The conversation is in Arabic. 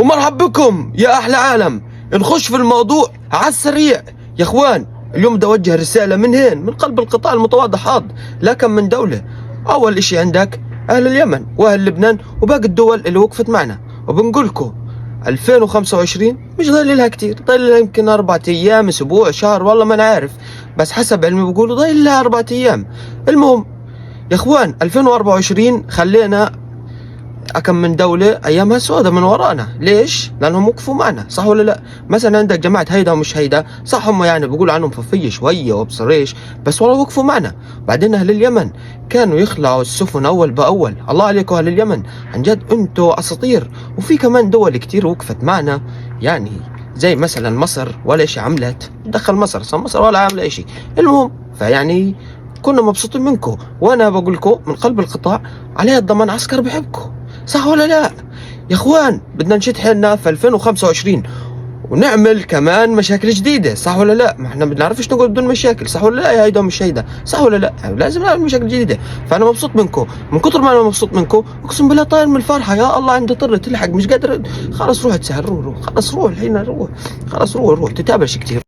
ومرحب بكم يا أحلى عالم. نخش في الموضوع على السريع يا إخوان. اليوم بدي أوجه رسالة من هين، من قلب القطاع المتواضع حاض، لكن من دولة. أول إشي عندك أهل اليمن وأهل لبنان وباقي الدول اللي وقفت معنا، وبنقولكم 2025 مش ضايل لها كتير، ضايل لها يمكن 4 أيام، أسبوع، شهر، والله ما أنا عارف، بس حسب علمي بيقولوا ضايل لها 4 أيام. المهم يا إخوان، 2024 خلينا كم من دولة أيامها سودة من ورانا. ليش؟ لأنهم وقفوا معنا، صح ولا لا؟ مثلا عندك جماعة هيدا ومش هيدا، صح هم يعني بيقولوا عنهم ففية شوية وبصريش، بس والله وقفوا معنا. بعدين أهل اليمن كانوا يخلعوا السفن أول بأول. الله عليكم أهل اليمن، عن جد أنتوا أساطير. وفي كمان دول كتير وقفت معنا، يعني زي مثلا مصر، ولا إشي عملت، دخل مصر، صار مصر ولا عاملة إشي. المهم فيعني كنا مبسوطين منكم، وأنا بقول لكم من قلب القطاع عليه الضمان عسكر بحبكم، صح ولا لا؟ يا اخوان بدنا نشد حيلنا في 2025 ونعمل كمان مشاكل جديده، صح ولا لا؟ ما احنا بنعرفش نقعد بدون مشاكل، صح ولا لا؟ يا هيدا مش هيدا، صح ولا لا؟ لازم نعمل مشاكل جديده. فانا مبسوط منكم، من كثر ما انا مبسوط منكم اقسم بالله طاير من الفرحه. يا الله عندي طر تلحق، مش قادر. خلص روح تسهر، روح خلص روح الحين، روح خلص روح تتابعش كثير.